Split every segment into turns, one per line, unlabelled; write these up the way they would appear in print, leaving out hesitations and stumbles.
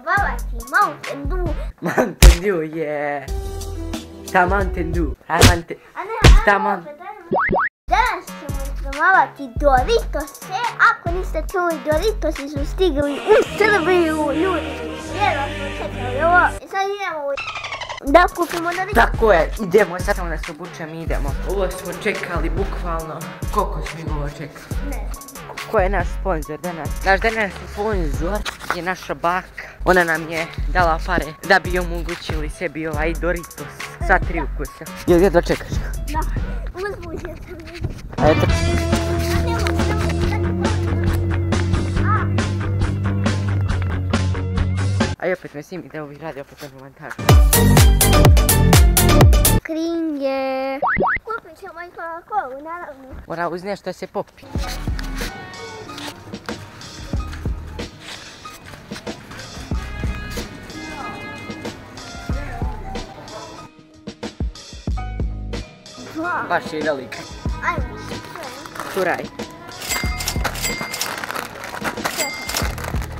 probavati Mountain Dew.
Mountain Dew je... Šta Mountain Dew?
Danas ćemo probavati Doritose. Ako niste čuli, Doritosi su stigli u Srbiju, ljudi. Jedno smo čekali ovo. I sad idemo da kupimo Doritose.
Tako je, idemo, sad samo da se obučem i idemo. Ovo smo čekali bukvalno. Koliko smo ovo čekali?
Ne.
Ko je naš sponsor danas? Naš današnji sponsor je naša baka. Ona nam je dala pare da bi omogućili sebi ovaj Doritos sa 3 ukusa. Jel jedva čekaš?
Da, uzbuđen sam.
A eto. A i opet me snimi da ovih radi opet na montažu.
Kringe. Kupit ćemo i Coca-Colu, naravno.
Mora uz nešto se popi. Baš je velika.
Ajmo,
Turaj.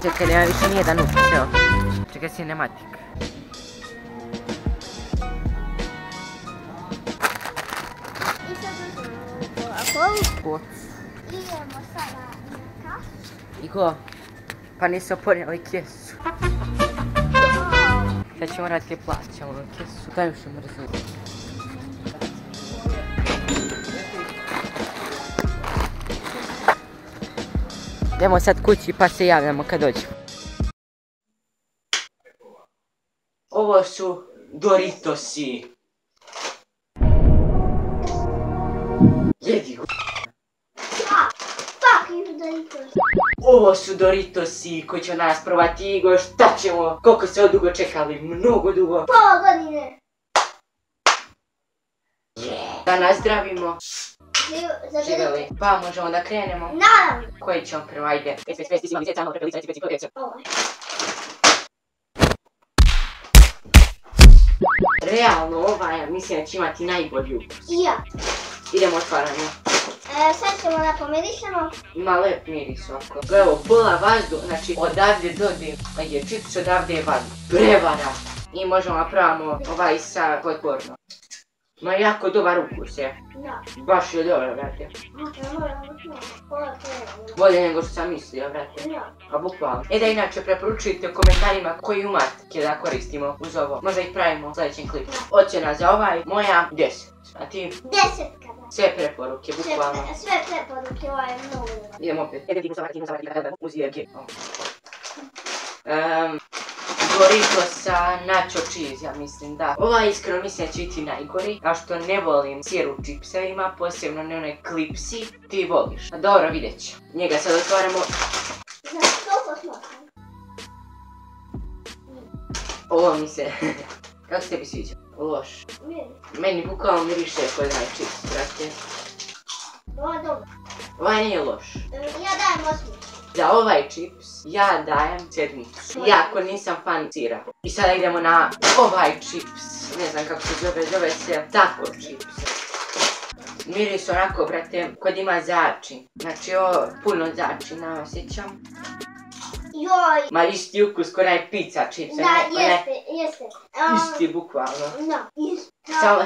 Čekaj, nema više nijedan ukus, evo. Čekaj, cinematik.
I sad uzmemo Coca-Colu.
Ko?
Idemo sada na kasu.
I ko? Pa nisu ponijeli kesu. Sad ćemo raditi plaćamo kesu. Daj još mrzim. Idemo sad kući pa se javljamo kad dođemo. Ovo su Doritosi. Jedi go.
Fuck you, Doritos.
Ovo su Doritosi koji će nas probati. Igo, šta ćemo? Koliko se dugo čekali? Mnogo dugo.
Pola godine.
Da nazdravimo.
Živjeli.
Živjeli. Pa možemo da krenemo.
Naravno.
Koji ćemo prvo, ajde.
Ovaj.
Realno ovaj, ja mislim da će imati najbolji ukus.
I ja.
Idemo otvaranje.
Sad ćemo da pomirišemo.
Ima lep miris ovako. Evo, pola vazduh, znači odavde dođe, je čips, odavde je vazduh. Prevara. I možemo napravimo ovaj sa potporno. Ma jako dobar ukus je.
Da.
Baš je dobro, brate.
Pola.
Bolje nego što sam mislio, brate.
Da.
A bukvalno. Da inače preporučujte u komentarima koji umatke da koristimo uz ovo. Možda ih pravimo u sljedećem klipu. Ocjena za ovaj, moja 10. A ti?
10 kada.
Sve preporuke, bukvalno.
Sve preporuke, ovaj je mnogo dobar.
Idemo opet. Uz IRG. Doritosa nacho cheese, ja mislim da. Ovaj iskreno mislim da će biti najgori, a što ne volim sir u čipsevima, posebno ne onaj klipsi, ti voliš. A dobro, vidjet ću. Njega sad otvaramo.
Znači, toliko smakam.
Ovo mi se... Kako se tebi sviđa? Loš. Meni bukvalno miriše koji onaj čips, brate.
Ovo je dobro.
Ovaj nije loš.
Ja dajem 8.
Za ovaj čips ja dajem 7. Iako nisam fan sira. I sada idemo na ovaj čips. Ne znam kako se zove se taco čips. Miris onako, brate, kod ima začin. Znači ovo puno začina osjećam.
Joj.
Ma isti ukus ko onaj pizza čips.
Da, jeste.
Isti bukvalno.
Da, isti.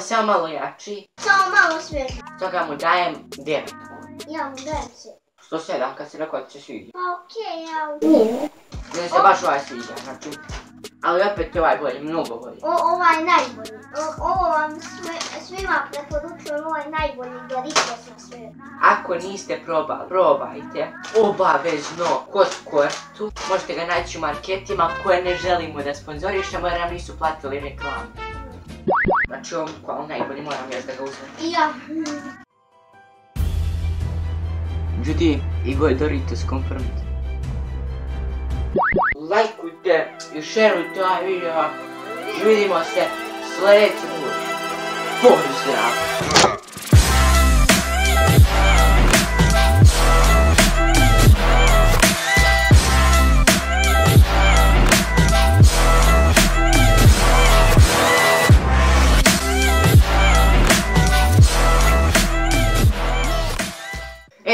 Samo malo jači.
Samo malo svježe.
Toga mu dajem 9.
Ja mu dajem se.
107 kad se rekao da će sviđa.
Pa okej, ja... Nije.
Ne se baš ovaj sviđa, znači. Ali opet je ovaj bolji, mnogo bolji.
Ovaj je najbolji. Ovo vam svima preporučujem, ovo je najbolji Doritos na svijetu.
Ako niste probali, probajte. Obavezno kod Kortu. Možete ga naći u marketima koje ne želimo da sponzorišemo jer nam nisu platili reklamu. Znači ovo je najbolji, moram još da ga uzmem.
I ja.
Ljudi, Igo je Doritos kompromit. Lajkujte i šerujte ovaj video. Vidimo se sljedeći put. Pozdrav!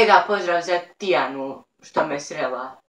Da, pozdrav za Tijanu što me srela.